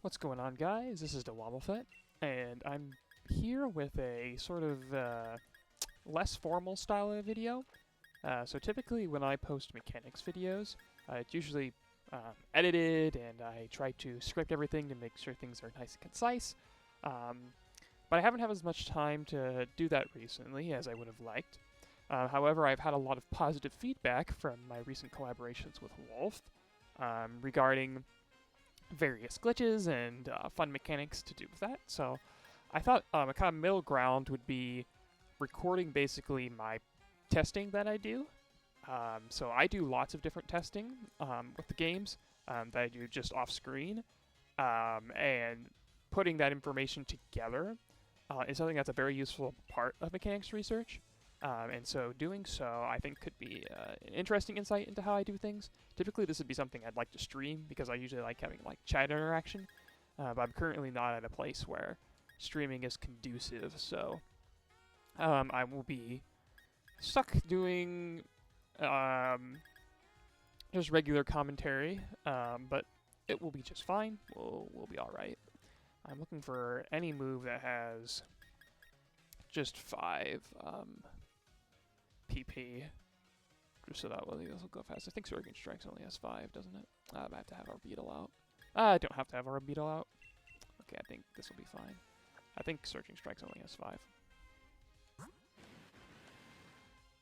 What's going on, guys? This is DaWoblefet, and I'm here with a sort of less formal style of video. So typically when I post mechanics videos, it's usually edited, and I try to script everything to make sure things are nice and concise. But I haven't had as much time to do that recently as I would have liked. However, I've had a lot of positive feedback from my recent collaborations with Wolf regarding various glitches and fun mechanics to do with that. So I thought a kind of middle ground would be recording basically my testing that I do. So I do lots of different testing with the games that I do just off screen, and putting that information together is something that's a very useful part of mechanics research. And so doing so, I think, could be an interesting insight into how I do things. Typically, this would be something I'd like to stream because I usually like having like chat interaction. But I'm currently not at a place where streaming is conducive, so I will be stuck doing just regular commentary. But it will be just fine. We'll be all right. I'm looking for any move that has just 5. PP, just so that way this will go fast. I think Surging Strikes only has 5, doesn't it? I have to have our beetle out. I don't have to have our beetle out. Okay, I think this will be fine. I think Surging Strikes only has 5.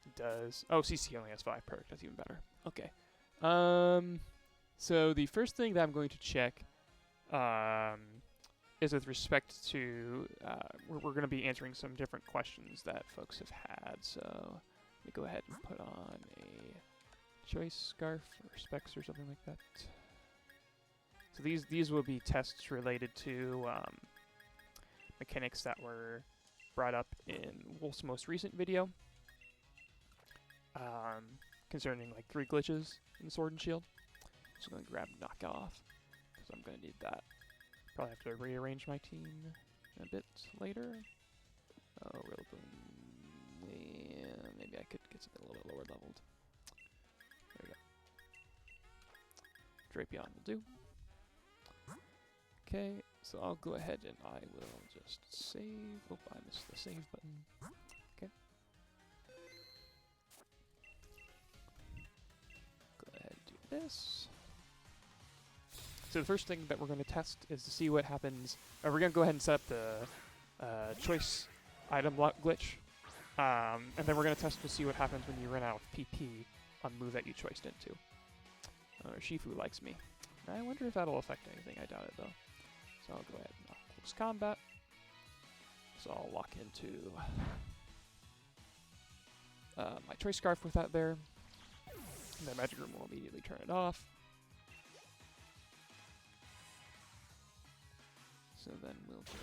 It does. Oh, CC only has 5. Perfect. That's even better. Okay. So the first thing that I'm going to check is with respect to we're going to be answering some different questions that folks have had. So let me go ahead and put on a choice scarf or specs or something like that. So these will be tests related to mechanics that were brought up in Wolf's most recent video concerning like 3 glitches in Sword and Shield. So I'm going to grab Knockoff because I'm going to need that. Probably have to rearrange my team a bit later. Oh, maybe I could get something a little bit lower leveled. There we go. Drapion will do. Okay, so I'll go ahead and I will just save. Oh, I missed the save button. Okay. Go ahead and do this. So the first thing that we're going to test is to see what happens. We're going to go ahead and set up the choice item block glitch. And then we're going to test to see what happens when you run out of PP on the move that you choiced into. Shifu likes me. I wonder if that'll affect anything. I doubt it, though. So I'll go ahead and close combat. So I'll lock into my choice scarf with that there. And then Magic Room will immediately turn it off. So then we'll go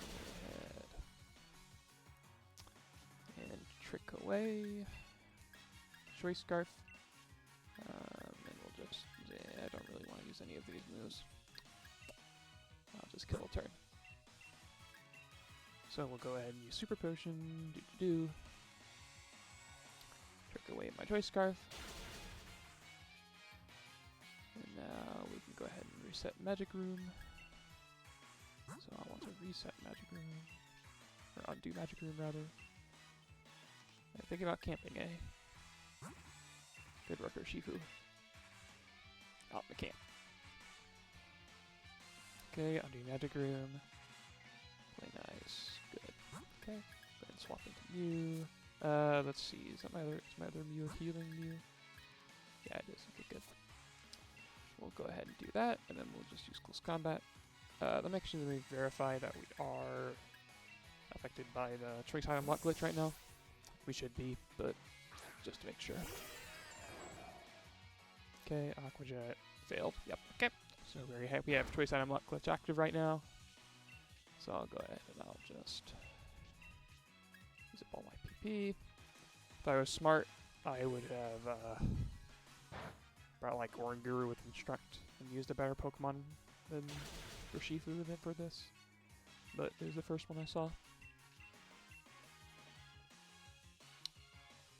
ahead and trick away choice scarf, and we'll just, I don't really want to use any of these moves. I'll just kill a turn. So we'll go ahead and use super potion, trick away my choice scarf. And now we can go ahead and reset magic room. So I want to reset Magic Room, or undo Magic Room rather. I'm thinking about camping, eh? Good worker, Shifu. Out in the camp. Okay, undo Magic Room. Play nice. Good. Okay, go ahead and swap into Mew. Let's see, is my other Mew a healing Mew? Yeah, it is. Okay, good. We'll go ahead and do that, and then we'll just use close combat. Let me actually verify that we are affected by the choice item lock glitch right now. We should be, but just to make sure. Okay, Aqua Jet failed. Yep, okay. So we have choice item lock glitch active right now. So I'll go ahead and I'll just use up all my PP. If I was smart, I would have brought like Oranguru with Instruct and used a better Pokemon than for Shifu for this, but it was the first one I saw.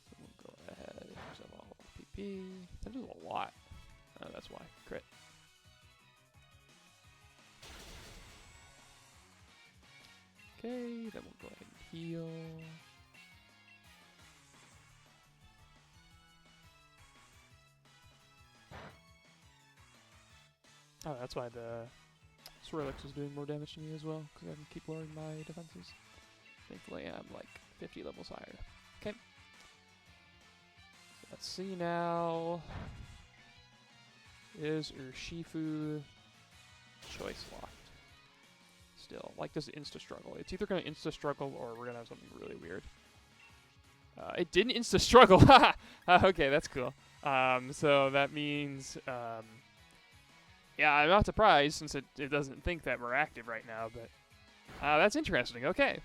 So we'll go ahead and use up all PP. That is a lot. That's why. Crit. Okay, then we'll go ahead and heal. Oh, that's why the Swirlix is doing more damage to me as well, because I can keep lowering my defenses. Thankfully, I'm like 50 levels higher. Okay. So let's see now. Is Urshifu choice locked? Still, like this insta-struggle. It's either going to insta-struggle or we're going to have something really weird. It didn't insta-struggle! Okay, that's cool. So that means, yeah, I'm not surprised since it doesn't think that we're active right now, but that's interesting. Okay.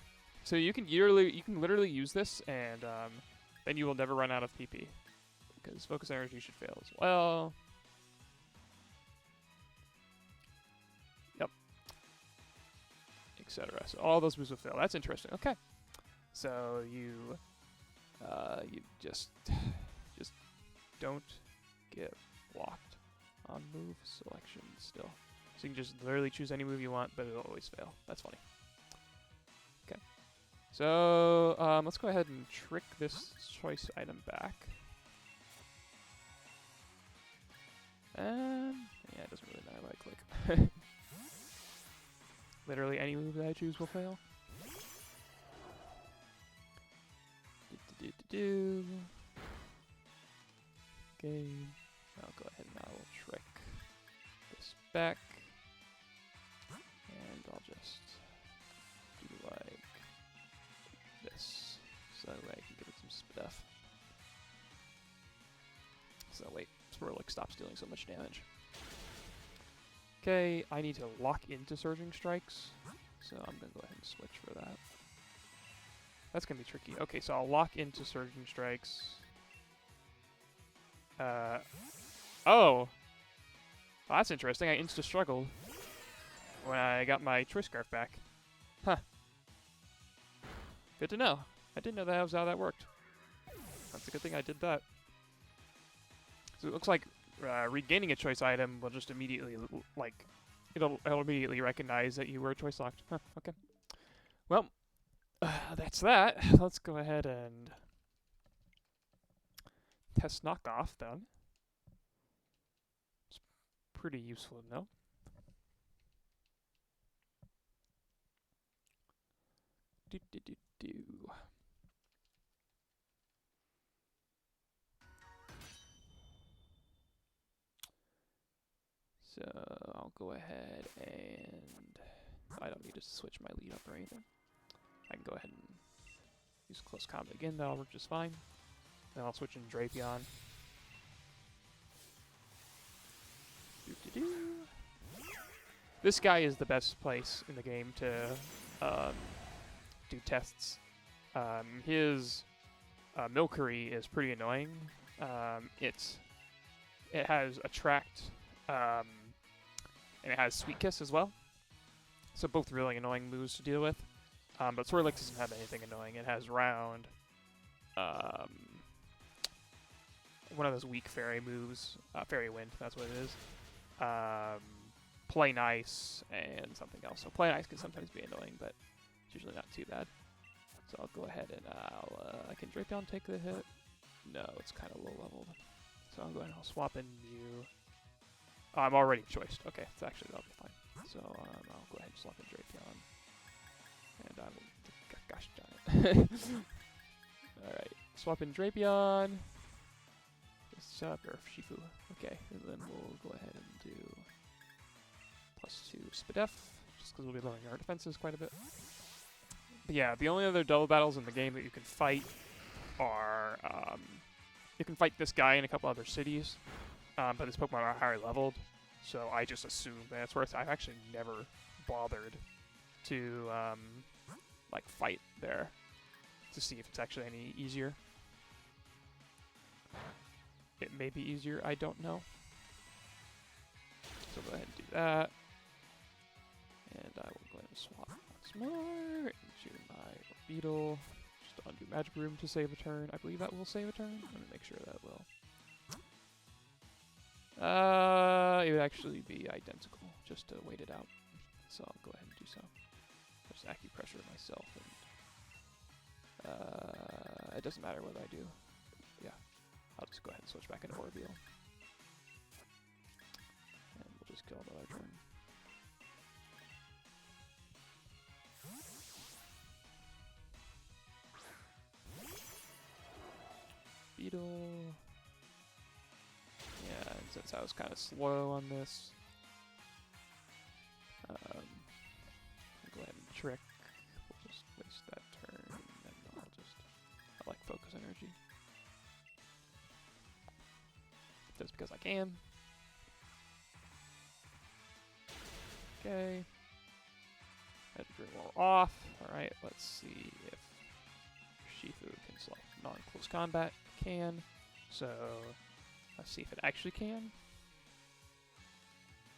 So you can literally use this, and then you will never run out of PP. Because focus energy should fail as well. Yep. Etc. So all those moves will fail. That's interesting. Okay. So you just don't get blocked on move selection still. So you can just literally choose any move you want, but it'll always fail. That's funny. Okay. So let's go ahead and trick this choice item back. Yeah, it doesn't really matter what I click. Literally any move that I choose will fail. Okay, I'll go ahead and I will trick this back, and I'll just do like this, so that way I can give it some stuff. So wait, Swirlix stops dealing so much damage. Okay, I need to lock into Surging Strikes, so I'm gonna go ahead and switch for that. That's gonna be tricky. Okay, so I'll lock into Surging Strikes. Oh! Well, that's interesting. I insta-struggled when I got my Choice Scarf back. Huh. Good to know. I didn't know that was how that worked. That's a good thing I did that. So it looks like regaining a choice item will just immediately, like, it'll immediately recognize that you were choice locked. Huh, okay. Well, that's that. Let's go ahead and test knockoff then. It's pretty useful to know. So I'll go ahead and I don't need to switch my lead up or anything. I can go ahead and use close combat again. That'll work just fine. Then I'll switch in Drapion. This guy is the best place in the game to do tests. His Milcery is pretty annoying. It has Attract, and it has Sweet Kiss as well. So both really annoying moves to deal with. But Swirlix doesn't have anything annoying. It has Round, one of those weak fairy moves, Fairy Wind, that's what it is. Play Nice, and something else. So Play Nice can sometimes be annoying, but it's usually not too bad. So I'll go ahead and can Drapion take the hit? No, it's kind of low leveled. So I'll go ahead and I'll swap in Mew. Oh, I'm already choiced. Okay, so actually that'll be fine. So I'll go ahead and swap in Drapion. And I will, gosh darn it. Alright, swap in Drapion. Shut up, Shifu. Okay, and then we'll go ahead and do +2 Spadef, just because we'll be lowering our defenses quite a bit. But yeah, the only other double battles in the game that you can fight are, you can fight this guy in a couple other cities, but this Pokemon are higher leveled, so I just assume that's where I've actually never bothered to, like, fight there to see if it's actually any easier. It may be easier, I don't know. So go ahead and do that. And I will go ahead and swap once more into my Beetle. Just to undo Magic Room to save a turn. I believe that will save a turn. Let me make sure that will. It would actually be identical, just to wait it out. So I'll go ahead and do so. just acupressure myself, and it doesn't matter what I do. Yeah, I'll just go ahead and switch back into Orbeal. And we'll just kill another turn. Beetle. Yeah, and since I was kind of slow on this, I'll go ahead and trick. We'll just waste that turn, and I like focus energy. Just because I can. Okay. Magic Room we're off. Alright, let's see if Shifu can select non-close combat. Can. So, let's see if it actually can.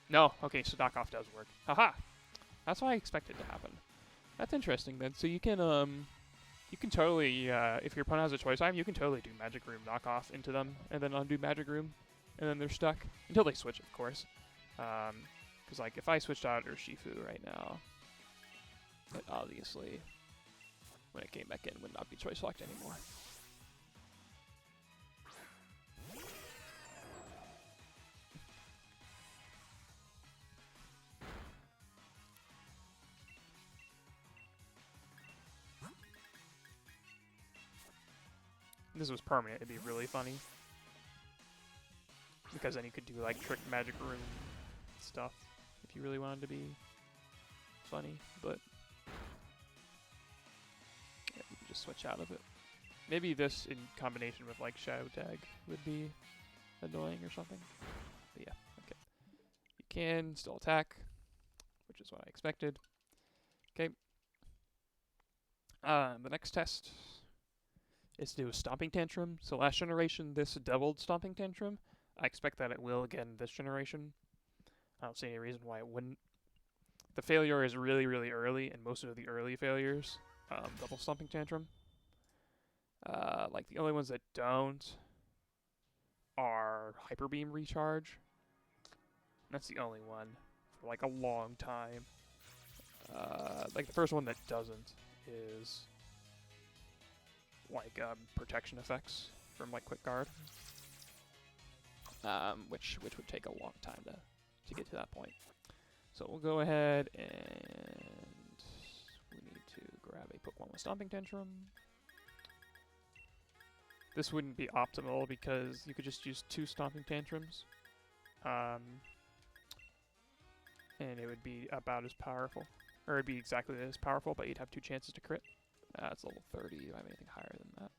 No, okay, so knock off does work. Haha! That's what I expected to happen. That's interesting then. So you can totally, if your opponent has a choice item, you can totally do Magic Room knockoff into them, and then undo Magic Room, and then they're stuck. Until they switch, of course. Because, like, if I switched out Urshifu right now, it obviously, when it came back in, would not be choice locked anymore. If this was permanent, it'd be really funny. Because then you could do, like, trick Magic Room stuff if you really wanted to be funny, but yeah, you can just switch out of it. Maybe this in combination with, like, Shadow Tag would be annoying or something. But yeah, okay. You can still attack, which is what I expected. Okay. The next test is to do a Stomping Tantrum. So last generation, this doubled Stomping Tantrum. I expect that it will again this generation. I don't see any reason why it wouldn't. The failure is really, really early, and most of the early failures double Stomping Tantrum. Like the only ones that don't are Hyper Beam Recharge. That's the only one for like a long time. Like the first one that doesn't is like protection effects from like Quick Guard, which would take a long time to get to that point. So we'll go ahead and we need to grab a Pokemon with Stomping Tantrum. This wouldn't be optimal because you could just use 2 Stomping Tantrums, and it would be about as powerful, or it'd be exactly as powerful, but you'd have 2 chances to crit. It's level 30. Do I have anything higher than that?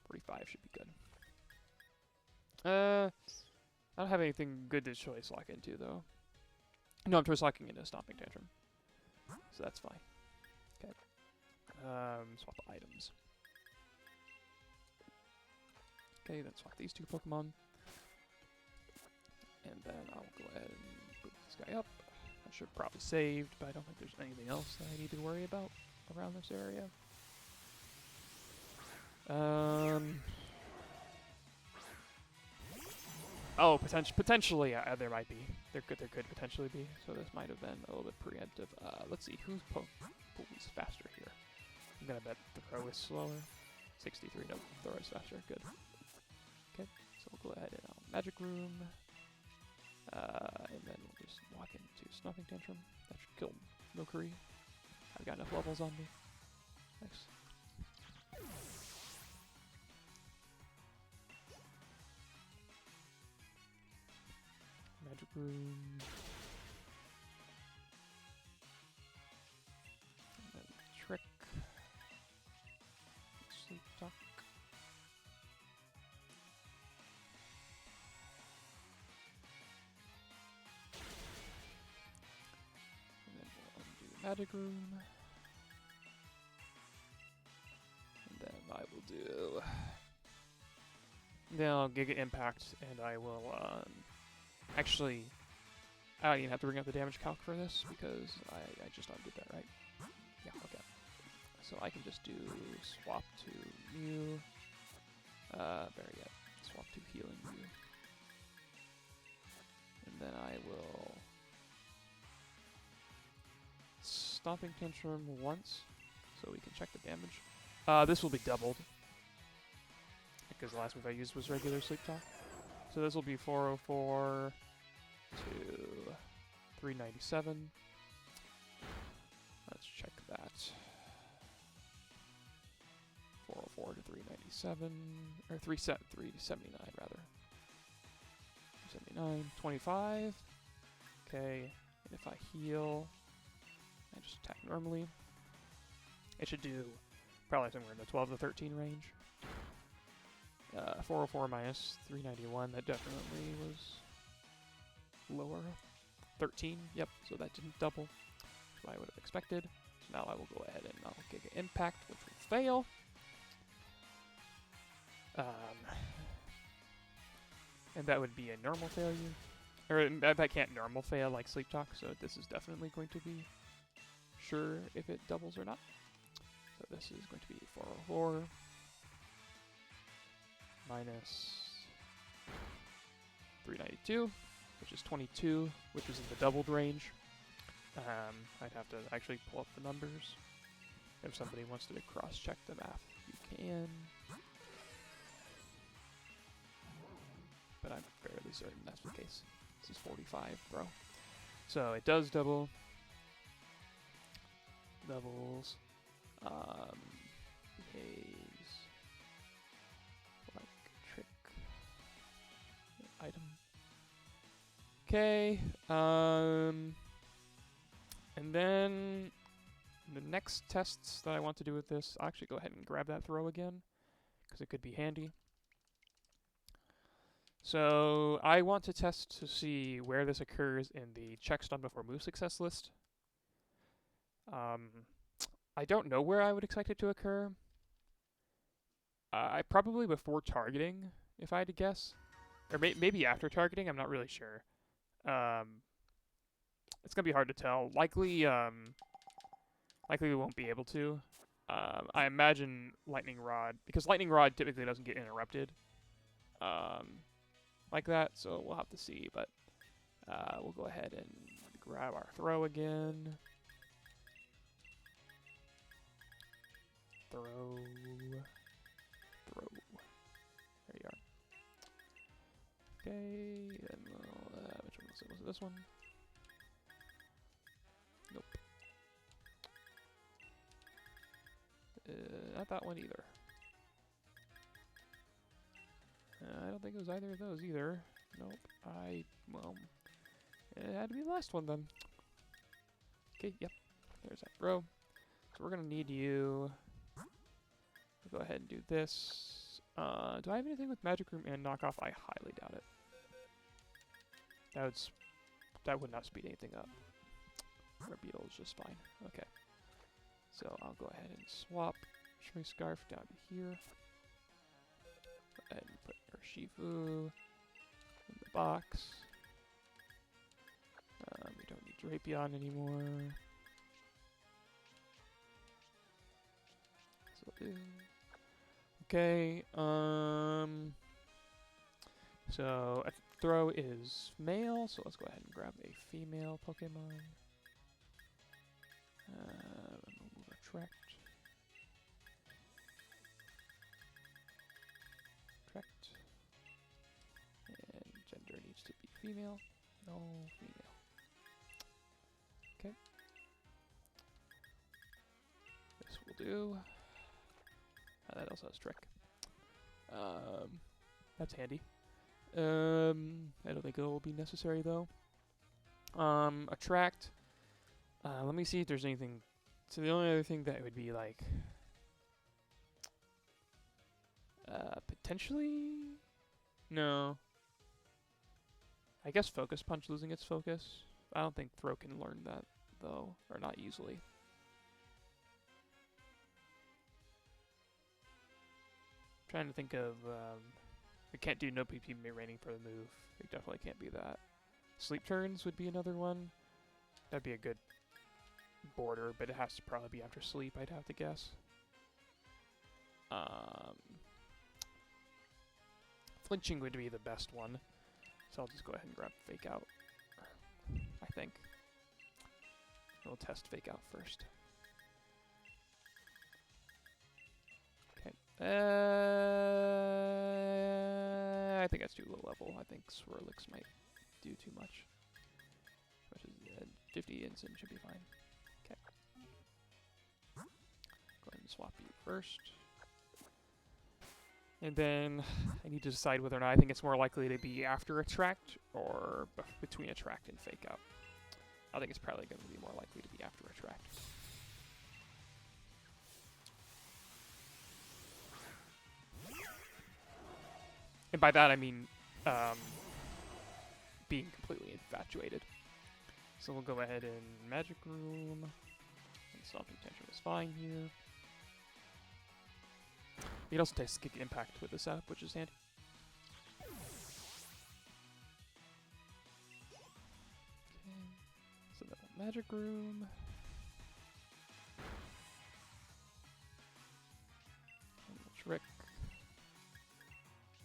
45 should be good. I don't have anything good to choice lock into though. No, I'm choice locking into a Stomping Tantrum, so that's fine. Okay. Swap the items. Okay, then swap these 2 Pokemon. And then I'll go ahead and boot this guy up. I should have probably saved, but I don't think there's anything else that I need to worry about around this area. Oh, potentially, there might be. There could potentially be. So this might have been a little bit preemptive. Let's see, who's faster here? I'm gonna bet the throw is slower. 63, no, throw is faster. Good. Okay, so we'll go ahead and Magic Room. And then we'll just walk into Stomping Tantrum. That should kill Milcery. I've got enough levels on me. Nice. Magic Room. And then Trick. Sleep Talk. And then we'll undo Magic Room. And then I will do... Then I'll Giga Impact, and I will... Actually, I don't even have to bring up the damage calc for this, because I just undid that, right? Yeah, okay. So I can just do swap to Mew. Better yet, swap to Healing Mew. And then I will Stomping Tantrum once, so we can check the damage. This will be doubled, because the last move I used was regular Sleep Talk. So this will be 404 to 397. Let's check that. 404 to 397, or 379 rather. 379, 25. Okay, and if I heal, I just attack normally. It should do probably somewhere in the 12 to 13 range. 404 minus 391, that definitely was lower. 13, yep, so that didn't double. That's what I would have expected. So now I will go ahead and I'll Giga Impact, which will fail. And that would be a normal failure. Or that can't normal fail like Sleep Talk, so this is definitely going to be sure if it doubles or not. So this is going to be 404 minus 392, which is 22, which is in the doubled range. I'd have to actually pull up the numbers. If somebody wants to cross-check the math, you can. But I'm fairly certain that's the case. This is 45, bro. So it does double. Doubles. Behaves like a trick. Item. Okay. And then the next tests that I want to do with this, I'll actually go ahead and grab that throw again, because it could be handy. So I want to test to see where this occurs in the checks done before move success list. I don't know where I would expect it to occur. I probably before targeting, if I had to guess, or maybe after targeting. I'm not really sure. It's gonna be hard to tell. Likely we won't be able to. I imagine Lightning Rod, because Lightning Rod typically doesn't get interrupted. Like that, so we'll have to see, but we'll go ahead and grab our throw again. Throw. There you are. Okay, and which one was it? Was it this one? Nope. Not that one either. I don't think it was either of those either. Nope. Well, it had to be the last one then. Okay, yep. There's that throw. So we're going to need you. Go ahead and do this. Do I have anything with Magic Room and Knockoff? I highly doubt it. That would not speed anything up. Beetle is just fine. Okay. So I'll go ahead and swap Choice Scarf down to here. Go ahead and put Urshifu in the box. We don't need Drapion anymore. So okay, so a throw is male, so let's go ahead and grab a female Pokemon. Move Attract. And gender needs to be female. No, female. Okay. This will do. That also has Trick. That's handy. I don't think it will be necessary though. Attract. Let me see if there's anything. So the only other thing that would be like potentially. No. I guess Focus Punch losing its focus. I don't think Throw can learn that though, or not easily. Trying to think of, it can't do no PP remaining for the move. It definitely can't be that. Sleep Turns would be another one. That'd be a good border, but it has to probably be after sleep, I'd have to guess. Flinching would be the best one. So I'll just go ahead and grab Fake Out, I think. We'll test fake out first. Okay. I think that's too low level. I think Swirlix might do too much. Which is 50 instant should be fine. Okay. Go ahead and swap you first. And then I need to decide whether or not I think it's more likely to be after Attract or between Attract and Fake Out. I think it's probably going to be more likely to be after Attract. And by that I mean being completely infatuated. So we'll go ahead and Magic Room. And Stomping Tantrum is fine here. It also takes Kick Impact with the setup, which is handy. Okay. So then Magic Room. And we'll trick.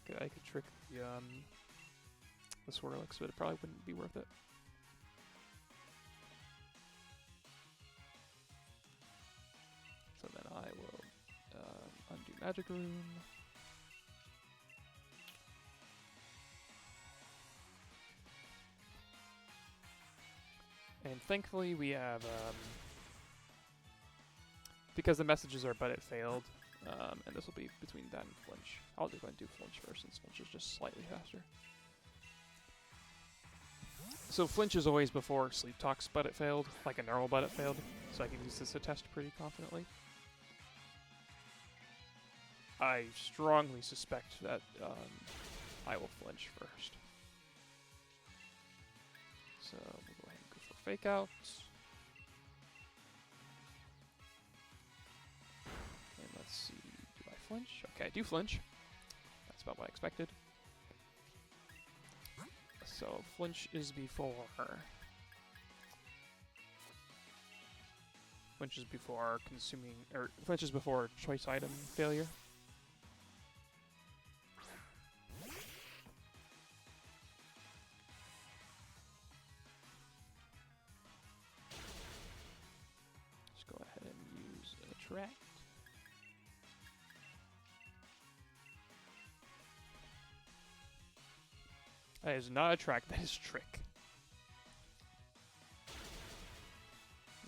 Okay, I could trick the Swirlix, but it probably wouldn't be worth it. So then I will undo Magic Room. And thankfully we have, because the messages are but it failed, and this will be between that and Flinch. I'll just go ahead and do Flinch first since Flinch is just slightly faster. So Flinch is always before Sleep Talk's but it failed, like a normal but it failed, so I can use this to test pretty confidently. I strongly suspect that I will Flinch first. So we'll go ahead and go for Fake Out. And let's see, do I Flinch? Okay, I do Flinch. That's about what I expected. So Flinch is before... Flinch is before consuming... or Flinch is before choice item failure. Just go ahead and use Attract. That is not Attract, that is Trick.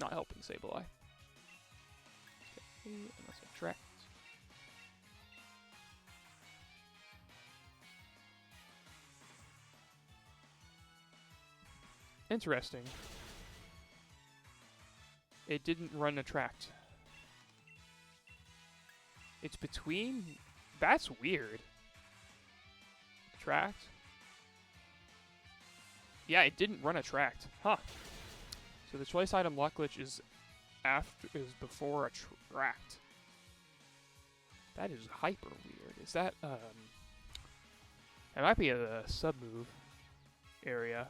Not helping Sableye. Okay, and let's Attract. Interesting. It didn't run Attract. It's between? That's weird. Attract? Yeah, it didn't run Attract. Huh. So the choice item luck glitch is before Attract. That is hyper weird. Is that it might be a sub move area.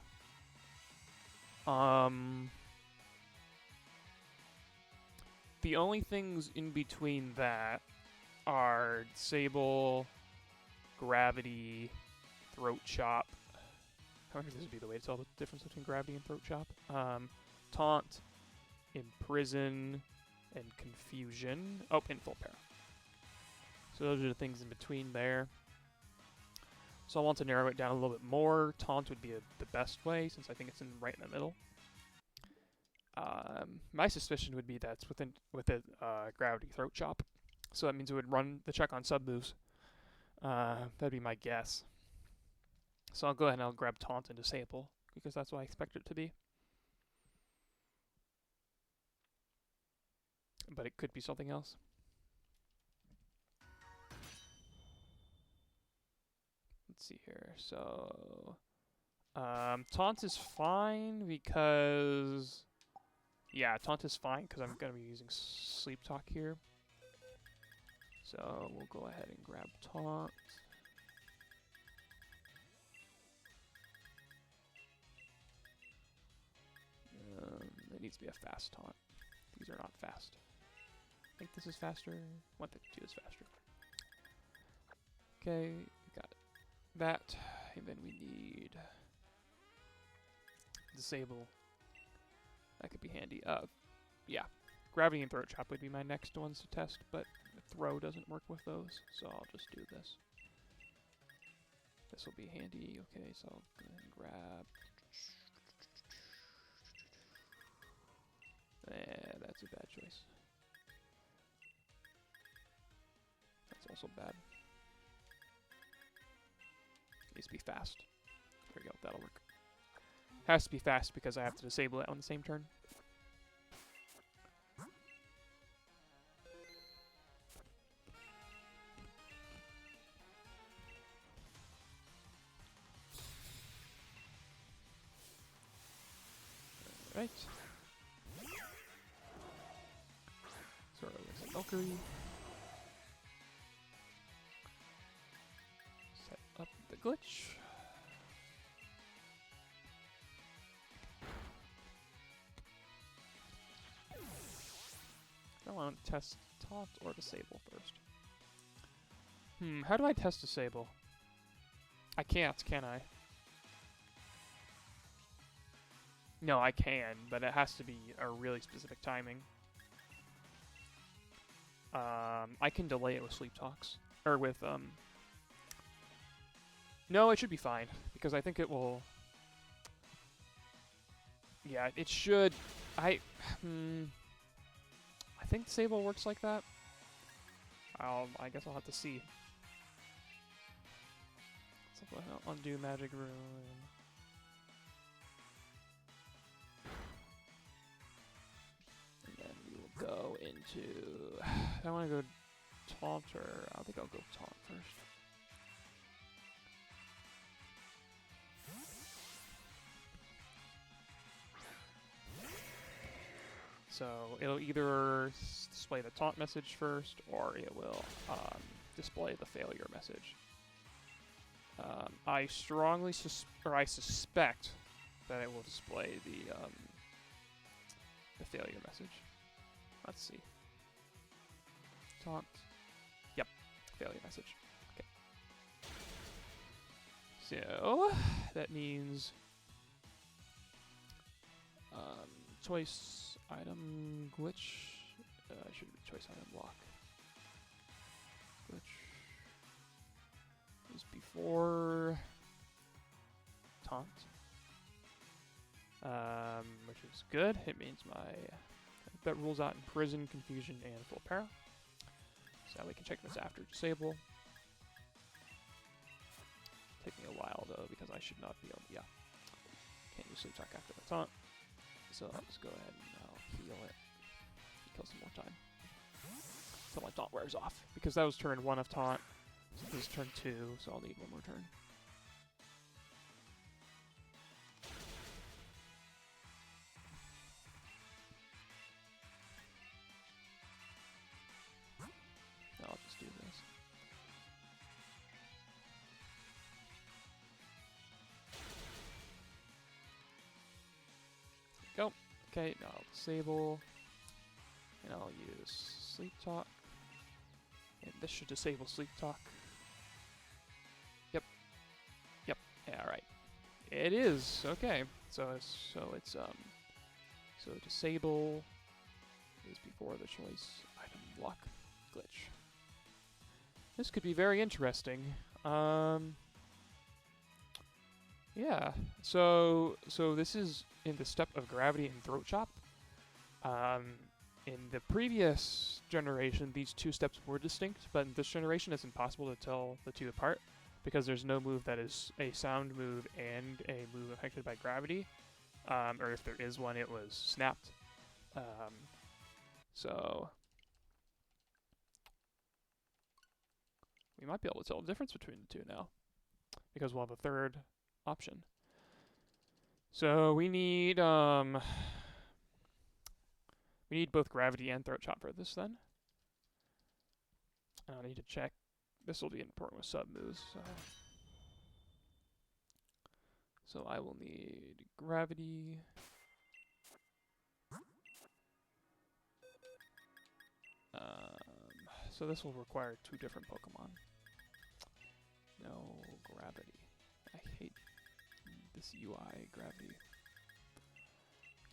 The only things in between that are Disable, Gravity, Throat Chop. I wonder if this would be the way to tell the difference between Gravity and Throat Chop. Taunt, Imprison, and Confusion. Oh, and Full Para. So those are the things in between there. So I want to narrow it down a little bit more. Taunt would be the best way, since I think it's right in the middle. My suspicion would be that's with a Gravity Throat Chop. So that means it would run the check on sub moves. That'd be my guess. So I'll go ahead and I'll grab Taunt and Disable, because that's what I expect it to be. But it could be something else. Let's see here. So Taunt is fine because... yeah, Taunt is fine because I'm going to be using Sleep Talk here. So we'll go ahead and grab Taunt. It needs to be a fast Taunt. These are not fast. I think this is faster. 152 is faster. Okay, we got that. And then we need Disable. That could be handy. Yeah. Gravity and Throat Chop would be my next ones to test, but Throw doesn't work with those, so I'll just do this. This will be handy. Okay, so I'll go ahead and grab. That's a bad choice. That's also bad. Needs to be fast. There we go, that'll work. Has to be fast because I have to disable it on the same turn. Alright. Sort of with Valkyrie. Set up the glitch. I want to test taunt or disable first. How do I test disable? I can't, can I? No, I can, but it has to be a really specific timing. I can delay it with sleep talks. Or with, No, it should be fine, because I think it will... Yeah, it should... I think disable works like that. I guess I'll have to see. So I'll undo Magic Rune. And then we will go into... I want to go Taunt, or I think I'll go Taunt first. So it'll either display the taunt message first, or it will display the failure message. I strongly suspect that it will display the failure message. Let's see. Taunt. Yep, failure message. Okay. So that means choice item glitch. Should be choice item block. Glitch is before taunt, which is good. It means that rules out imprison, confusion, and full para. So we can check this after disable. Take me a while though because I should not be able. Yeah, can't use sleep talk after the taunt. So I'll just go ahead and I'll heal it. Kill some more time. Until my taunt wears off. Because that was turn 1 of taunt. So this is turn 2, so I'll need one more turn. I'll just do this. Go. Okay, now I'll disable. And I'll use sleep talk. And this should disable sleep talk. Yep. Yep. Yeah, alright. It is. Okay. So disable is before the choice item block glitch. This could be very interesting. Yeah. So this is in the step of gravity and throat chop. In the previous generation, these two steps were distinct, but in this generation, it's impossible to tell the two apart because there's no move that is a sound move and a move affected by gravity. Or if there is one, it was snapped. So we might be able to tell the difference between the two now because we'll have a third option. So we need both gravity and throat chop for this then. And I'll need to check. This will be important with sub moves. So I will need gravity. So this will require 2 different Pokemon. No gravity. I hate this UI gravity.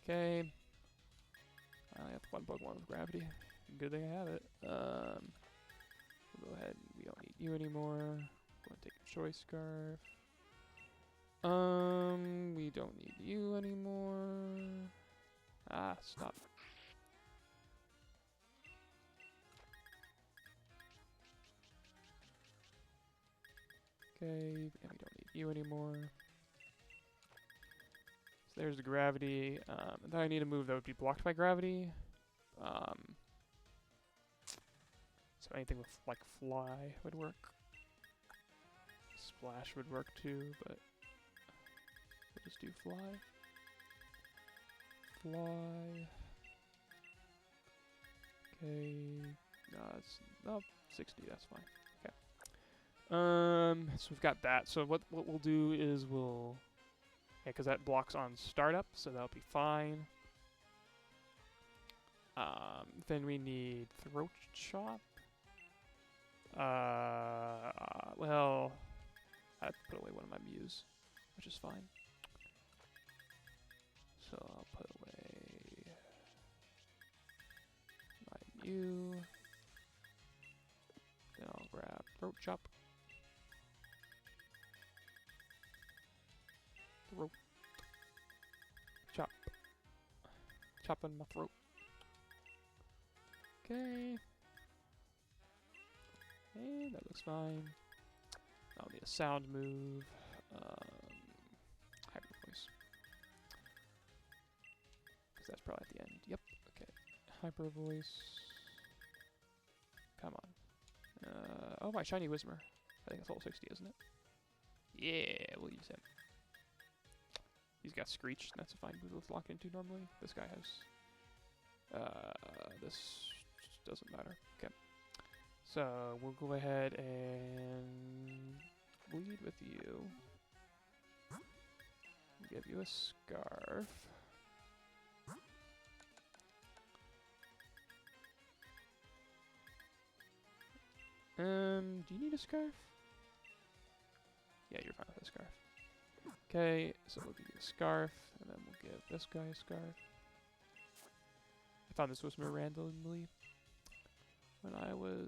Okay. One Pokemon with gravity. Good thing I have it. We'll go ahead. We don't need you anymore. Go and take a Choice Scarf. We don't need you anymore. Ah, stop. Okay, and we don't need you anymore. So there's the gravity. And then I need a move that would be blocked by gravity. So anything with like fly would work. Splash would work too, but we'll just do fly. Fly. Okay. No, it's no 60. That's fine. Okay. So we've got that. So what we'll do is because that blocks on startup, so that'll be fine. Then we need Throat Chop. Well, I put away one of my Mews, which is fine. So I'll put away my Mew. Then I'll grab Throat Chop. Throat Chop. Chopping my throat. Okay. And that looks fine. I'll need a sound move. Hyper Voice. Because that's probably at the end. Yep. Okay. Hyper Voice. Come on. Oh, my shiny Whismer. I think it's level 60, isn't it? Yeah, we'll use him. He's got Screech. That's a fine move to lock into normally. This guy has. This doesn't matter. Okay. So we'll go ahead and lead with you. Give you a Scarf. Do you need a Scarf? Yeah, you're fine with a Scarf. Okay, so we'll give you a Scarf, and then we'll give this guy a Scarf. I found this Whismer randomly when I was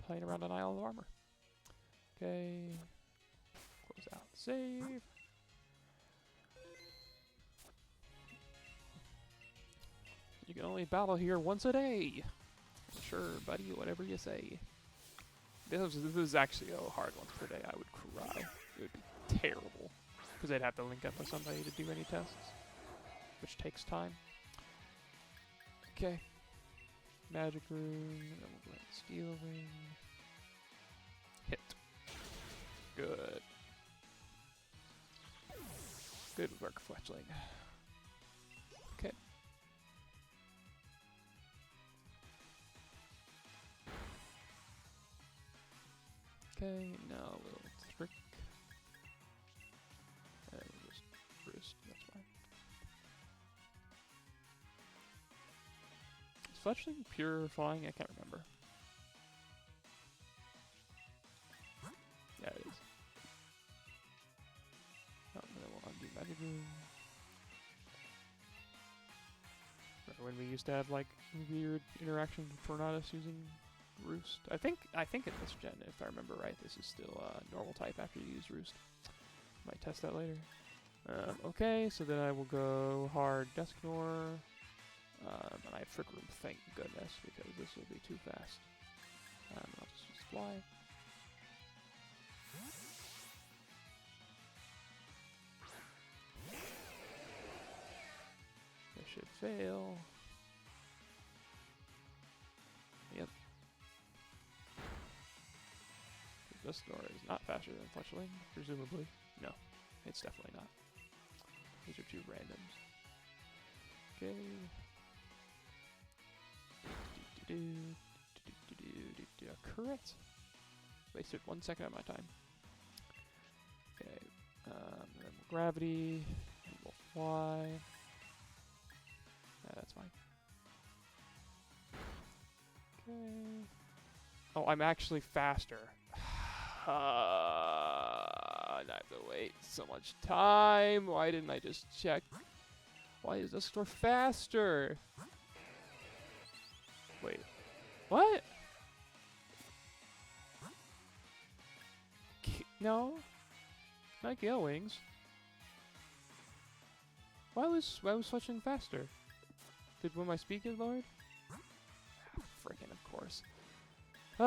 playing around on Isle of Armor. Okay, close out the save. You can only battle here once a day. Sure, buddy, whatever you say. This is actually a hard one per day. I would cry. It would be terrible. Because I'd have to link up with somebody to do any tests, which takes time. Okay. Magic Room, and then we'll go ahead and Steel Ring. Hit. Good. Good work, Fletchling. Okay. Okay, now a little trick. And we'll just roost, that's fine. Is Fletchling pure flying? I can't remember. Yeah, it is. Oh, and then we'll undo Magic Room. Remember when we used to have like weird interactions with Tornadus using Roost? I think in this gen, if I remember right, this is still normal type after you use Roost. Might test that later. Okay, so then I will go hard Dusknor. And I have Trick Room, thank goodness, because this will be too fast. I'll just use Fly. This should fail. Yep. Dusknor is not faster than Fletchling, presumably. No, it's definitely not. These are two randoms. Okay. Correct. Wasted 1 second of my time. Okay. And then we'll gravity. And we'll fly. That's fine. Okay. Oh, I'm actually faster. I have to wait so much time. Why didn't I just check? Why is this store faster? Wait. What? No. Not Gale Wings. Why was switching faster? Did when my speed get lowered? Freaking of course. You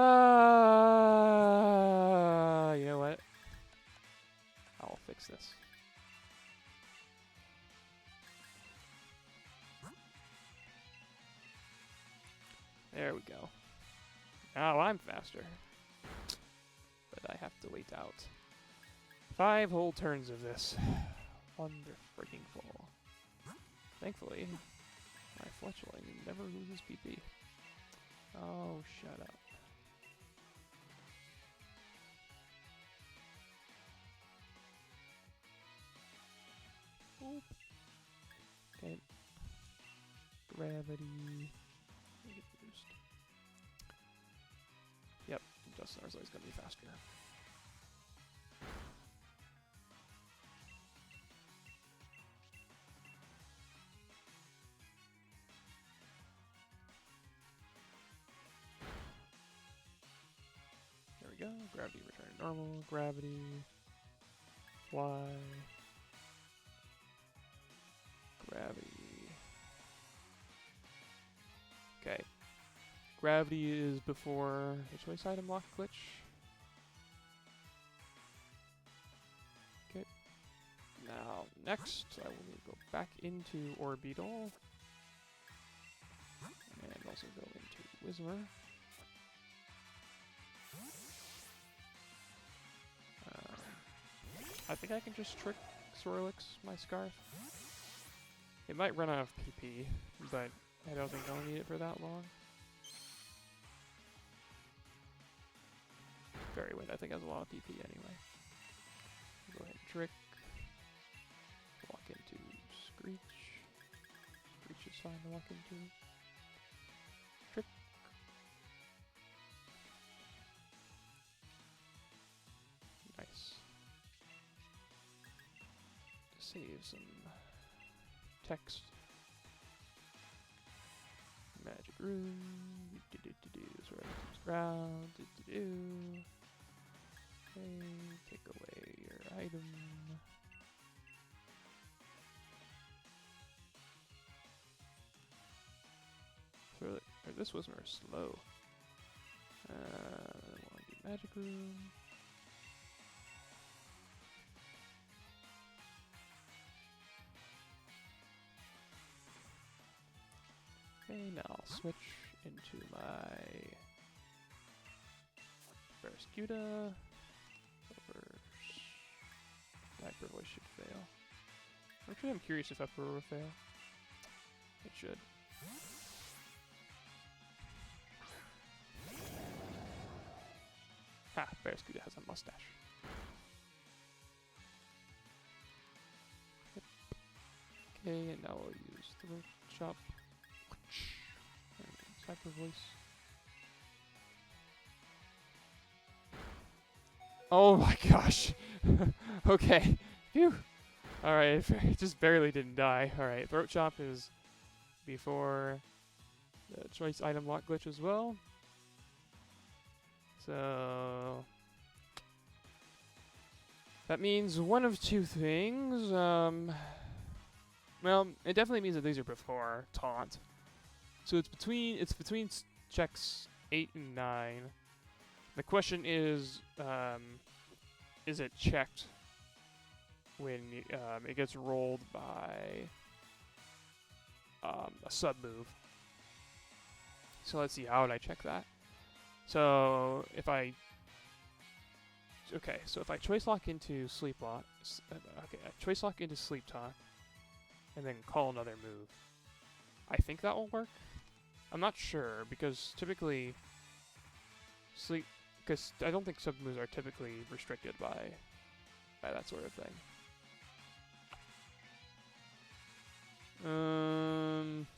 know what? I'll fix this. There we go. Now I'm faster. But I have to wait out 5 whole turns of this. Wonder-freaking-full. Thankfully, my fletchling never loses PP. Oh, shut up. Oop. Okay. Gravity. Boost. Yep, Justin Arzai is going to be faster. There we go. Gravity return to normal. Gravity. Fly. Gravity. Okay. Gravity is before the choice item lock glitch. Okay. Now, next, I will need to go back into Orbital. And also go into Whismer. I think I can just trick Swirlix, my Scarf. It might run out of PP, but I don't think I'll need it for that long. Fairy Wind, I think, has a lot of PP anyway. Go ahead and trick. Walk into Screech. Screech is fine to walk into. Trick. Nice. Save some text. Magic Room. Ground. Okay, take away your item. This was more slow. I want to do Magic Room. Okay, now I'll switch into my Barraskewda. Hyper Voice should fail. Actually, I'm curious if Upper will fail. It should. Ha! Barraskewda has a mustache. Yep. Okay, and now we'll use Throat Chop. Hyper Voice. Oh my gosh! Okay. Phew! Alright, it just barely didn't die. Alright, Throat Chop is before the choice item lock glitch as well. So that means one of two things. Well, it definitely means that these are before taunt. So it's between checks 8 and 9. The question is it checked when it gets rolled by a sub move? So let's see, how would I check that? So if I choice lock into Sleep Lock, I choice lock into Sleep Talk, and then call another move. I think that will work. I'm not sure because typically because I don't think sub moves are typically restricted by that sort of thing.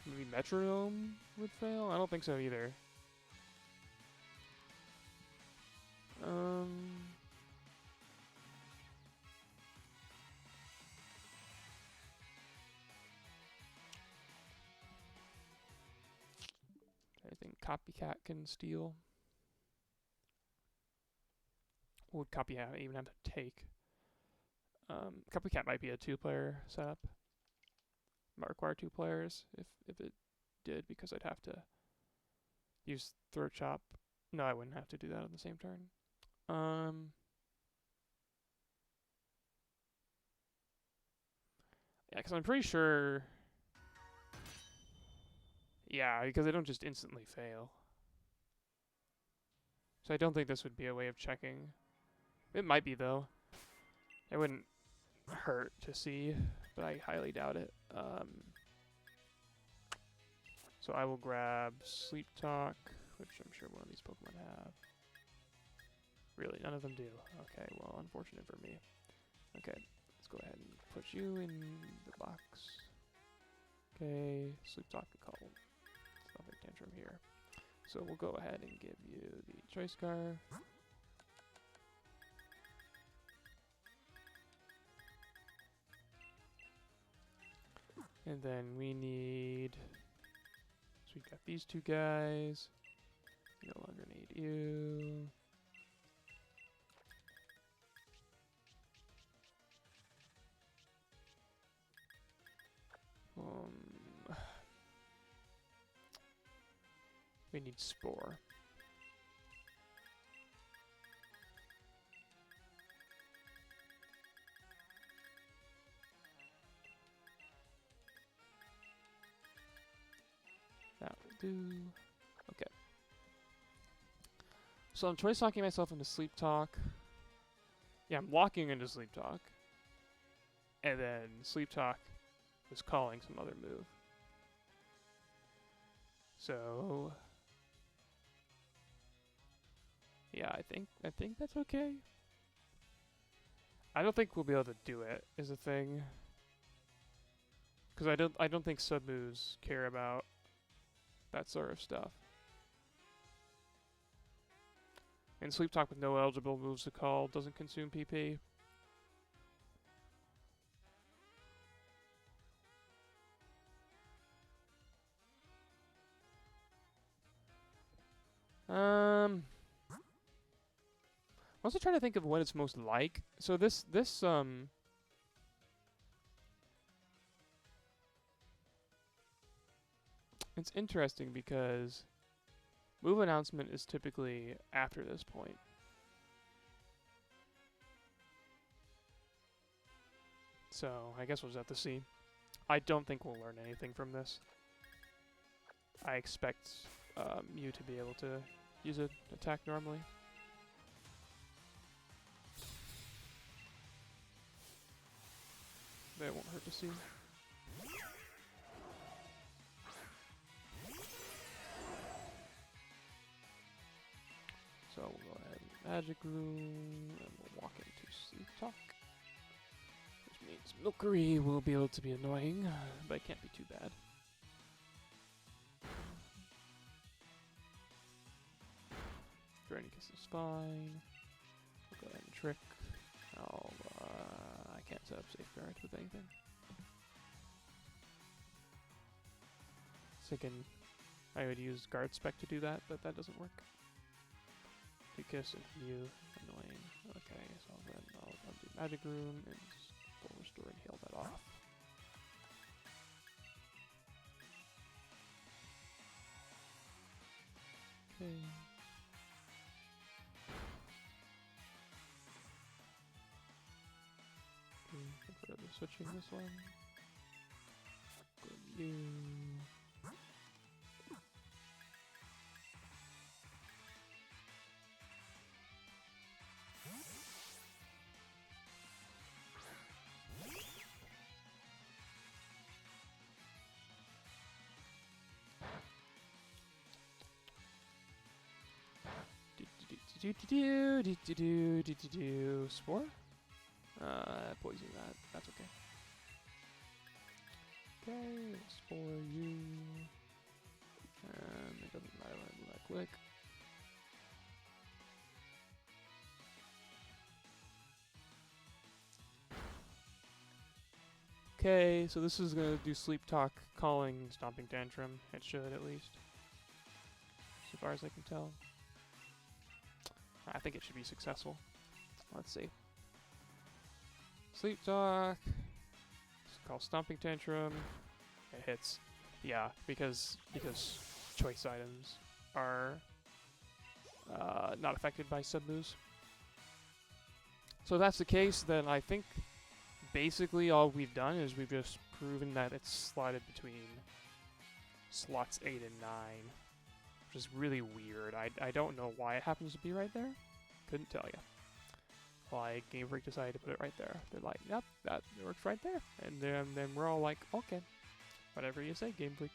Maybe Metronome would fail? I don't think so either. I think Copycat can steal. What would Copycat even have to take? Copycat might be a 2-player setup. Might require 2 players if it did, because I'd have to use Throat Chop. No, I wouldn't have to do that on the same turn. Yeah, because I'm pretty sure... Yeah, because they don't just instantly fail. So I don't think this would be a way of checking. It might be, though. It wouldn't hurt to see, but I highly doubt it. So I will grab Sleep Talk, which I'm sure one of these Pokemon have. Really, none of them do. Okay, well, unfortunate for me. Okay, let's go ahead and put you in the box. Okay, Sleep Talk and call Stomping Tantrum here. So we'll go ahead and give you the Choice Scarf. And then we need... So we've got these 2 guys. No longer need you. We need Spore. That will do. Okay. So I'm choice talking myself into Sleep Talk. Yeah, I'm walking into Sleep Talk. And then Sleep Talk was calling some other move. So yeah, I think that's okay. I don't think we'll be able to do it, is the thing. Because I don't think sub moves care about that sort of stuff. And Sleep Talk with no eligible moves to call doesn't consume PP. I'm also trying to think of what it's most like. So this it's interesting because move announcement is typically after this point. So I guess we'll just have to see. I don't think we'll learn anything from this. I expect you to be able to use an attack normally. That won't hurt to see. So we'll go ahead and Magic Room, and we'll walk into Sleep Talk. Which means Milcery will be able to be annoying, but it can't be too bad. Dranicus is fine. We'll go ahead and Trick. I can't set up Safeguard with anything. So I would use Guard Spec to do that, but that doesn't work. Kiss and you, annoying. Okay, so then I'll do Magic Room and Full Restore and heal that off. Okay. Get rid of switching this one. Go to you. Spore? Poison that. That's okay. Okay, Spore you. It doesn't matter when I do that quick. Okay, so this is gonna do Sleep Talk, calling Stomping Tantrum. It should, at least. so far as I can tell. I think it should be successful. Let's see. Sleep Talk. It's called Stomping Tantrum. It hits. Yeah, because choice items are not affected by sub-moves. So if that's the case, then I think basically all we've done is we've just proven that it's slotted between slots 8 and 9, which is really weird. I don't know why it happens to be right there. Couldn't tell you. Why Game Freak decided to put it right there. They're like, yep, that works right there. And then we're all like, okay, whatever you say, Game Freak.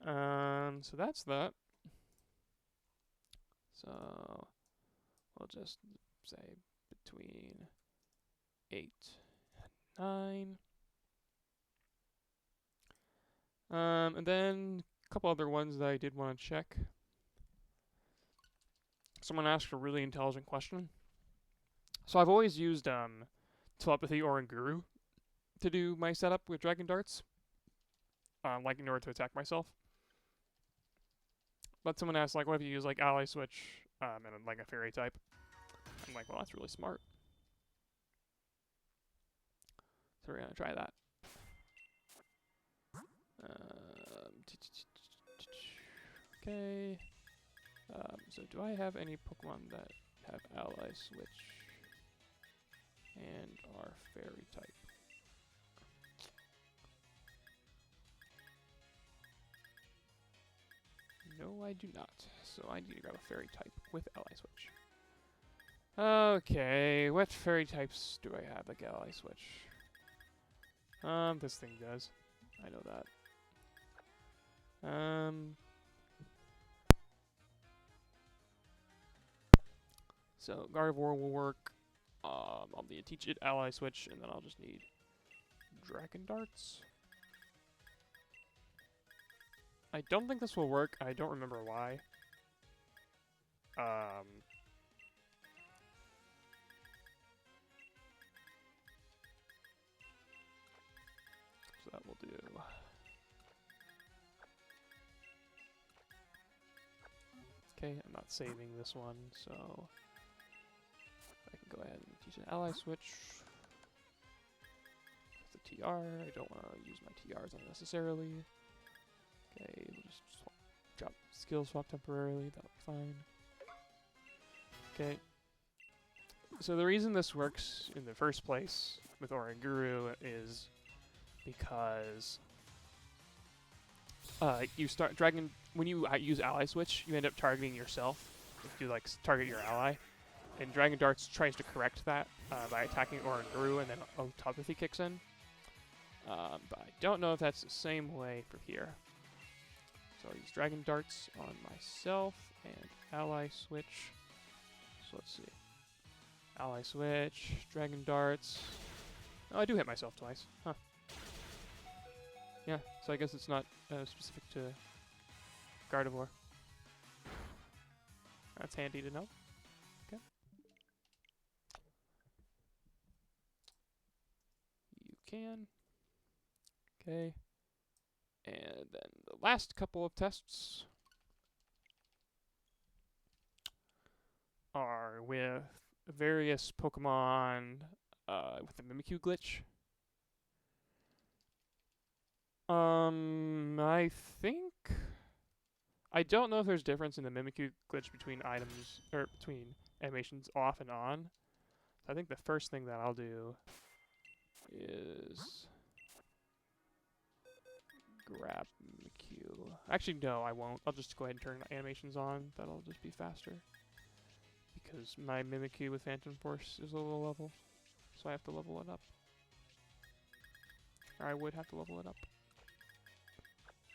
So that's that. So we'll just say between 8 and 9. And then a couple other ones that I did want to check. Someone asked a really intelligent question. So I've always used telepathy or Guru to do my setup with Dragon Darts, like in order to attack myself. But someone asked, like, what if you use like Ally Switch and like a Fairy type? I'm like, well, that's really smart. So we're gonna try that. Okay. So do I have any Pokemon that have Ally Switch and are Fairy type? No, I do not. So I need to grab a Fairy type with Ally Switch. Okay, what Fairy types do I have like Ally Switch? This thing does. I know that. So Gardevoir will work. I'll need to teach it Ally Switch, and then I'll just need Dragon Darts. I don't think this will work. I don't remember why. So that will do. Okay, I'm not saving this one, so I can go ahead and teach an Ally Switch. With the TR, I don't want to use my TRs unnecessarily. Okay, we'll just drop skill swap temporarily, that'll be fine. Okay. So the reason this works in the first place with Oranguru is because you start when you use Ally Switch, you end up targeting yourself if you like target your ally, and Dragon Darts tries to correct that by attacking Oranguru, and then telepathy kicks in. But I don't know if that's the same way for here. So I'll use Dragon Darts on myself and Ally Switch. So let's see. Ally Switch, Dragon Darts. Oh, I do hit myself twice. Huh. Yeah, so I guess it's not specific to Gardevoir. That's handy to know. Okay. You can. Okay. And then the last couple of tests are with various Pokemon with the Mimikyu glitch. I think I don't know if there's difference in the Mimikyu glitch between items or between animations off and on. I think the first thing that I'll do is grab Mimikyu. Actually, no, I won't. I'll just go ahead and turn animations on. That'll just be faster. Because my Mimikyu with Phantom Force is a low level. So I have to level it up. Or I would have to level it up.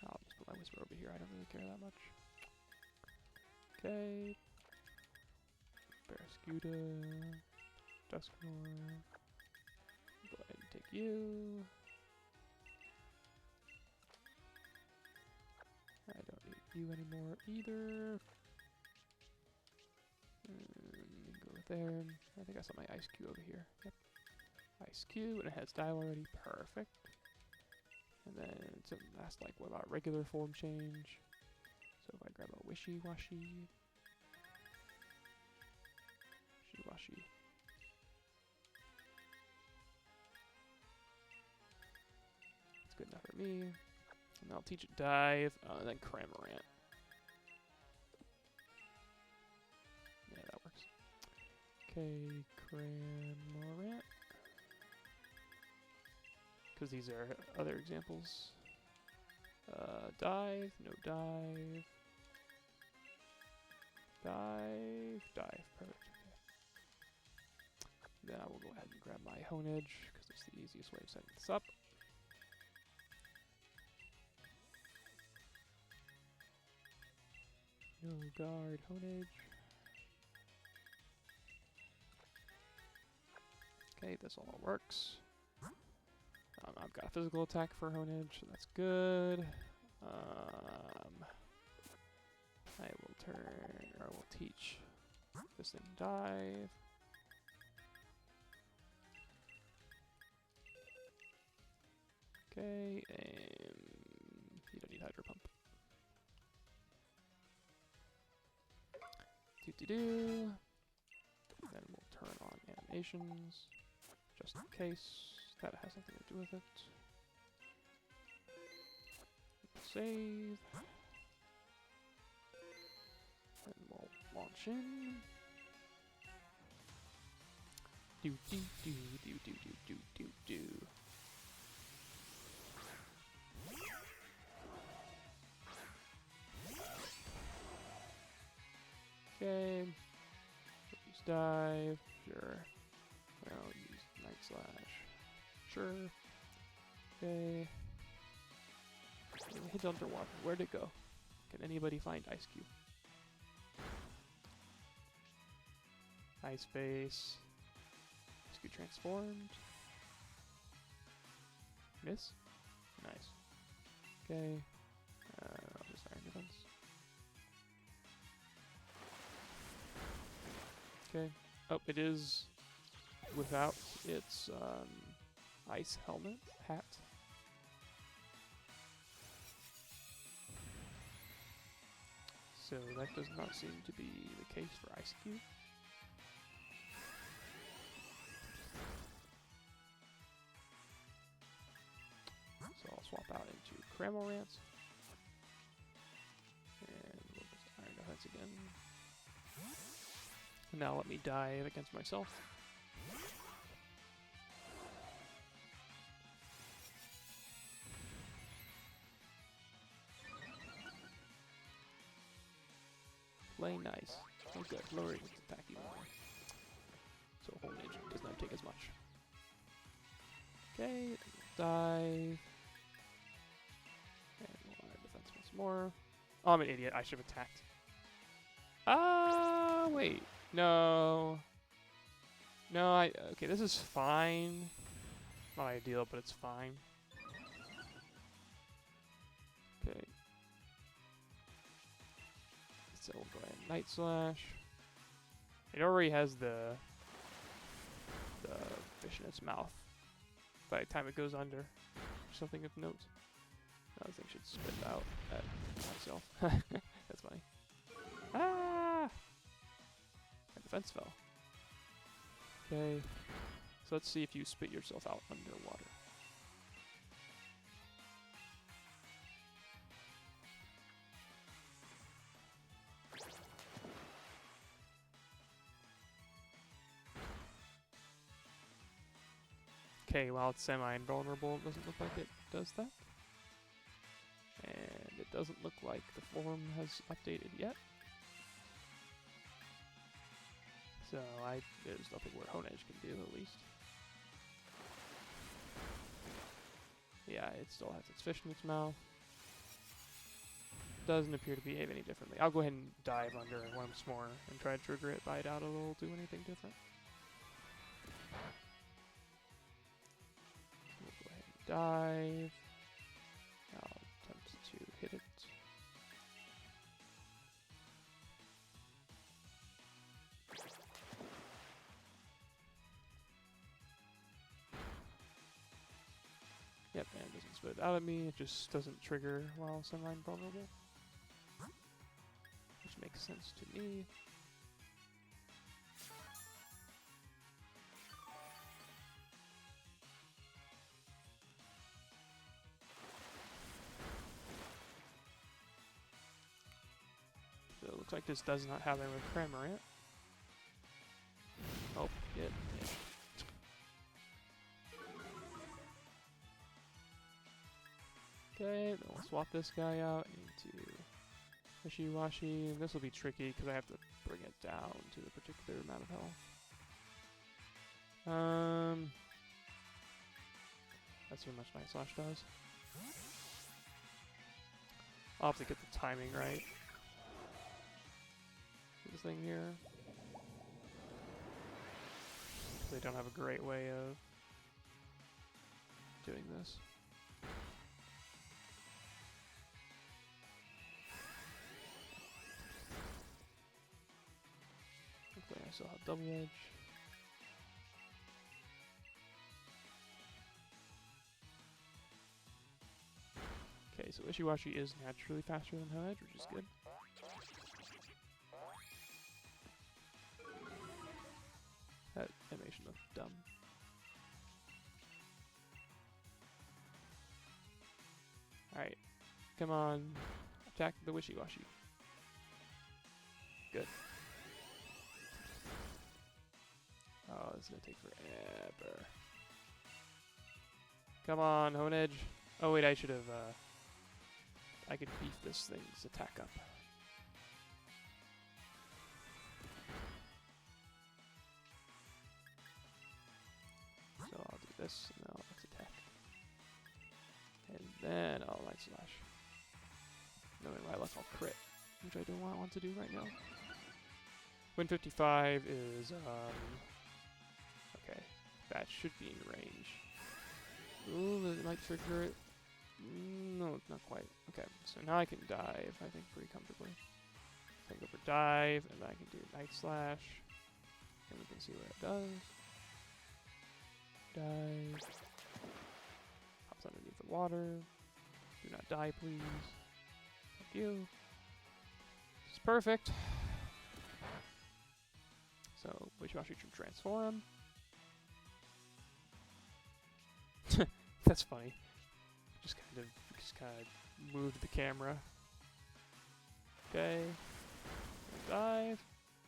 I'll just put my Whisper over here. I don't really care that much. Okay. Barrascuda. Dusknoir. Go ahead and take you. I don't need you anymore either. Go with there. I think I saw my Ice Cube over here. Yep. Ice Cube, and it has dial already. Perfect. And then it's last, like, what about regular form change? So if I grab a wishy-washy, wishy-washy. That's good enough for me. And I'll teach it dive, and then Cramorant. Yeah, that works. Okay, Cramorant. Because these are other examples. Dive, no dive. Dive, dive, perfect. Okay. Then I will go ahead and grab my Honedge, because it's the easiest way of setting this up. No guard, Honedge. Okay, this all works. I've got a physical attack for Honedge, so that's good. I will turn, or I will teach this thing dive. Okay, and you don't need Hydro Pump. Do-do-do. Then we'll turn on animations, just in case that has something to do with it. Save. And we'll launch in. Do do do do do do do do do. Okay. Use dive. Sure. I'll use Night Slash. Sure. Okay. Hit underwater. Where'd it go? Can anybody find Ice Cube? Ice Face. Ice Cube transformed. Miss? Nice. Okay. I'll just Iron Defense. Okay. Oh, it is without its ice helmet hat. So that does not seem to be the case for Ice Cube. So I'll swap out into Cramorant. And we'll just Iron Defense again. And now let me dive against myself. Play nice. Oh good, lowering its attack even more. So Honedge does not take as much. Okay, dive. And we'll Iron Defense once more. Oh, I'm an idiot. I should have attacked. Ah, wait. No. No, okay, this is fine. Not ideal, but it's fine. Okay. So we'll go ahead and Night Slash. It already has the fish in its mouth by the time it goes under. Something of note. Another thing should spit out at myself. That's funny. Ah! My defense fell. Okay. So let's see if you spit yourself out underwater. Okay, while it's semi-invulnerable, it doesn't look like it does that. And it doesn't look like the form has updated yet. So there's nothing where Honedge can do, at least. Yeah, it still has its fish in its mouth. Doesn't appear to behave any differently. I'll go ahead and dive under it once more and try to trigger it, bite out a little, do anything different. We'll go ahead and dive. I'll attempt to hit it. Yep, and it doesn't spit out at me. It just doesn't trigger while semi-invulnerable. which makes sense to me. So it looks like this does not have any Cramorant. Oh, yeah. Okay, then we'll swap this guy out into Wishy-Washy. This will be tricky because I have to bring it down to the particular amount of health. Let's see how much Night Slash does. I'll have to get the timing right. This thing here. They don't have a great way of doing this. Hopefully I still have double edge. Okay, so Wishy-Washy is naturally faster than High Edge, which is good. That animation looked dumb. Alright. Come on. Attack the Wishy-Washy. Good. Oh, this is gonna take forever. Come on, Hone Edge. Oh wait, I should have, I could beef this thing's attack up. So I'll do this, and now let's attack. And then I'll Night Slash. Knowing my luck, I'll crit, which I don't want to do right now. Win 55 is, okay. That should be in range. Ooh, it might trigger it. No, not quite. Okay, so now I can dive, I think, pretty comfortably. So I can go for dive, and I can do Night Slash. And we can see what it does. Dive. Hops underneath the water. Do not die, please. Thank you. It's perfect. So, Wishy-Washy should transform. That's funny. Just kind of moved the camera. Okay. Dive.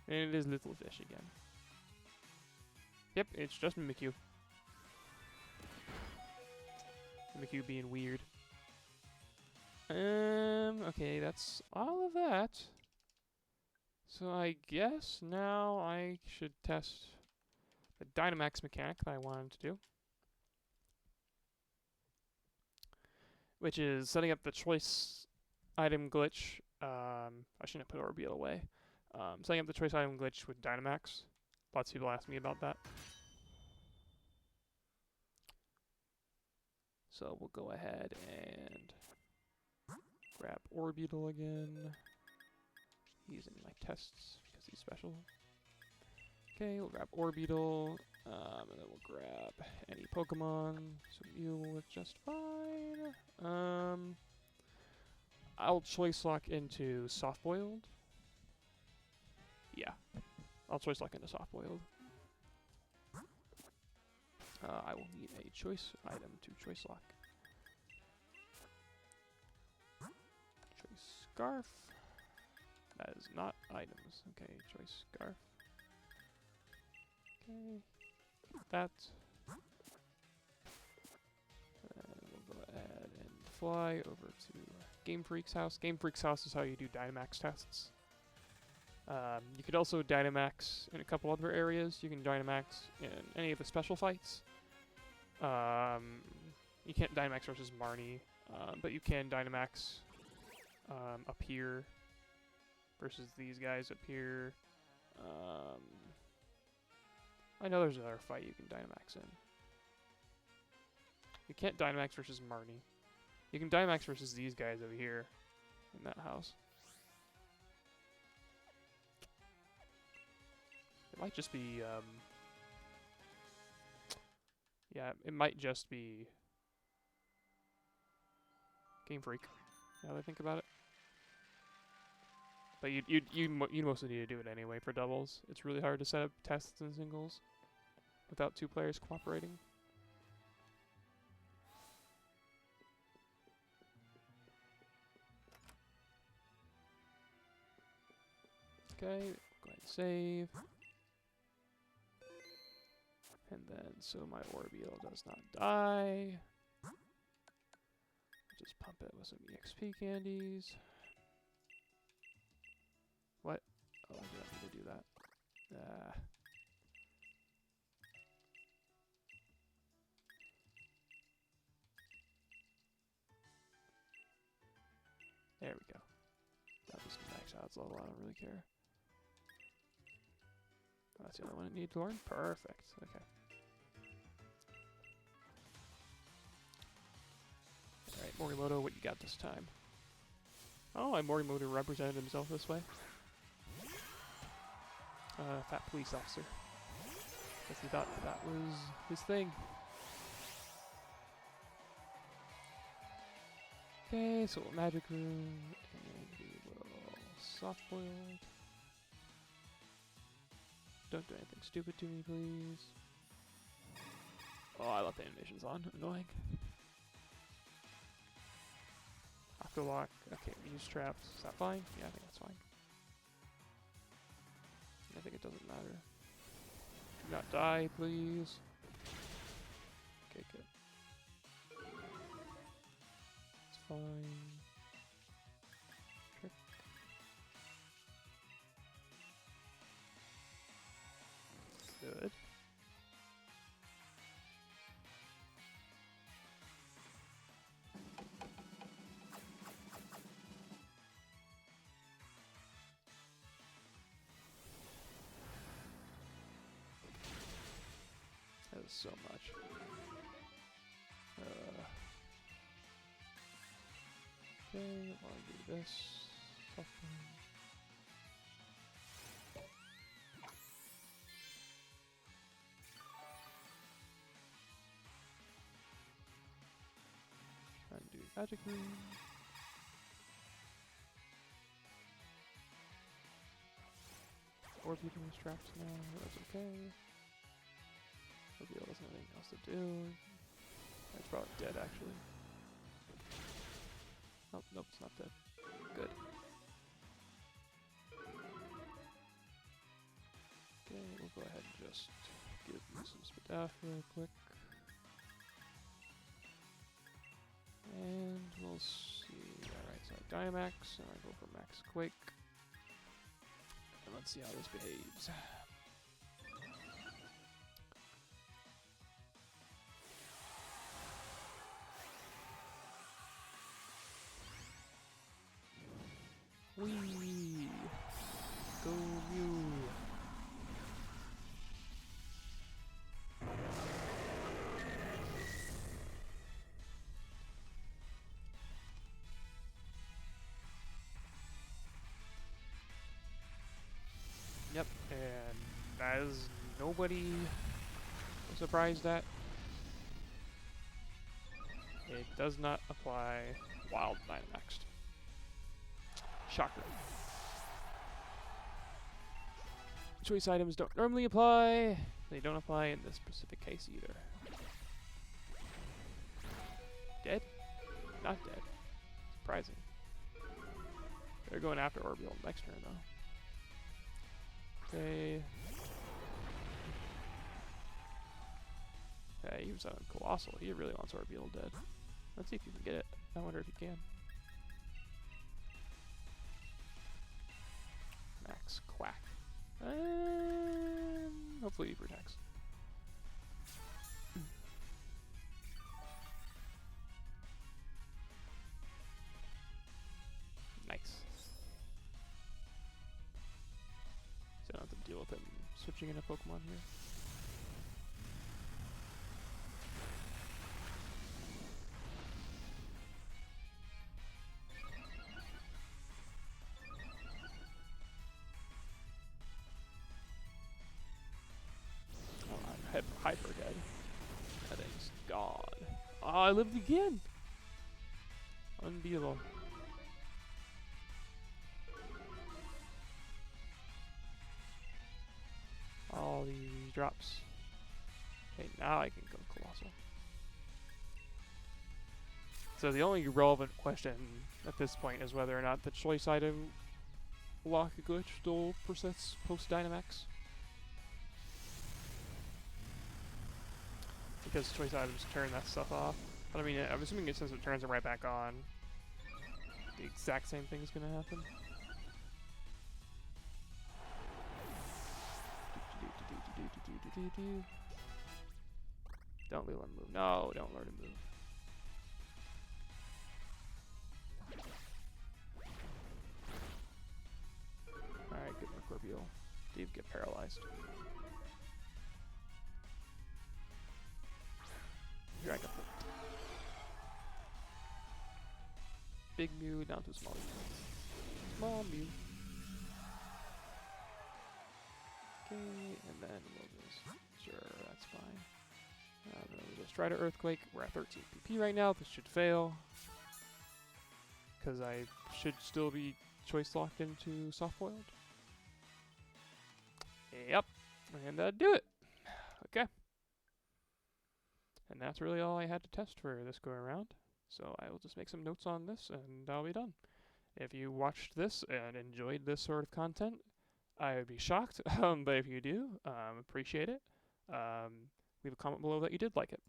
And it is Little Fish again. Yep, it's just Mimikyu. Mimikyu being weird. Okay, that's all of that. So I guess now I should test the Dynamax mechanic that I wanted to do. Which is setting up the choice item glitch. I shouldn't have put Orbeal away. Setting up the choice item glitch with Dynamax. Lots of people ask me about that. So we'll go ahead and grab Orbeetle again. He's in my tests because he's special. Okay, we'll grab Orbeetle, and then we'll grab any Pokemon. So Mew will work just fine. I'll choice lock into Soft Boiled. Yeah, I'll choice lock into Soft Boiled. I will need a choice item to choice lock. Choice Scarf. That is not items. Okay, choice Scarf. Okay, that. We'll go ahead and fly over to Game Freak's house. Game Freak's house is how you do Dynamax tests. You could also Dynamax in a couple other areas. You can Dynamax in any of the special fights. You can't Dynamax versus Marnie, but you can Dynamax up here versus these guys up here. I know there's another fight you can Dynamax in. You can't Dynamax versus Marnie. You can Dynamax versus these guys over here in that house. It might just be, yeah, it might just be Game Freak, now that I think about it. But you mostly need to do it anyway for doubles. It's really hard to set up tests in singles without two players cooperating. Okay, go ahead and save. And then, so my Orbeal does not die. Just pump it with some EXP candies. What? Oh, I don't need to do that. There we go. That was max odds level, I don't really care. Oh, that's the other one I need to learn? Perfect. Okay. Alright, Morimoto, what you got this time? Oh, and Morimoto represented himself this way. Fat police officer. Guess he thought that was his thing. Okay, so magic room, and we will soft boiled. Don't do anything stupid to me, please. Oh, I left the animations on. Annoying. Afterlock. Okay, use traps. Is that fine? Yeah, I think that's fine. I think it doesn't matter. Do not die, please. Okay, good. It's fine. Trick. Good. That is so much. Okay, I'll do this. Soften. And do magic room. Or beating these traps now, that's okay. Orbeal doesn't have anything else to do. It's probably dead, actually. Oh, nope, it's not dead. Good. Okay, we'll go ahead and just give you some Spadaf real quick. And we'll see. Alright, so Dynamax, and I go for Max Quake. And let's see how this behaves. Wee! Go Mew! Yep, and as nobody was surprised at, it does not apply Wild Dynamaxed. Shocker. Choice items don't normally apply. They don't apply in this specific case either. Dead? Not dead. Surprising. They're going after Orbeal next turn though. Okay. Yeah, he was on Colossal. He really wants Orbeal dead. Let's see if you can get it. I wonder if you can. Max Quack. Hopefully he protects. Nice. So I don't have to deal with him switching into Pokemon here. Hyper dead. That thing's gone. Oh, I lived again! Unbeatable. drops. Okay, now I can go Colossal. So the only relevant question at this point is whether or not the choice item lock glitch still persists post Dynamax. Because choice items turn that stuff off. But I mean, I'm assuming it, since it turns it right back on, the exact same thing is going to happen. Don't leave him move. No, don't let him move. Alright, good Microbial. Steve, get paralyzed. Dragon. Big Mew down to small Mew. Small Mew. Okay, and then we'll just... Sure, that's fine. Then we'll just try to Earthquake. We're at 13 PP right now. This should fail. Because I should still be choice locked into soft boiled. Yep. And do it. Okay. And that's really all I had to test for this go around. So I will just make some notes on this and I'll be done. If you watched this and enjoyed this sort of content, I would be shocked. But if you do, appreciate it. Leave a comment below that you did like it.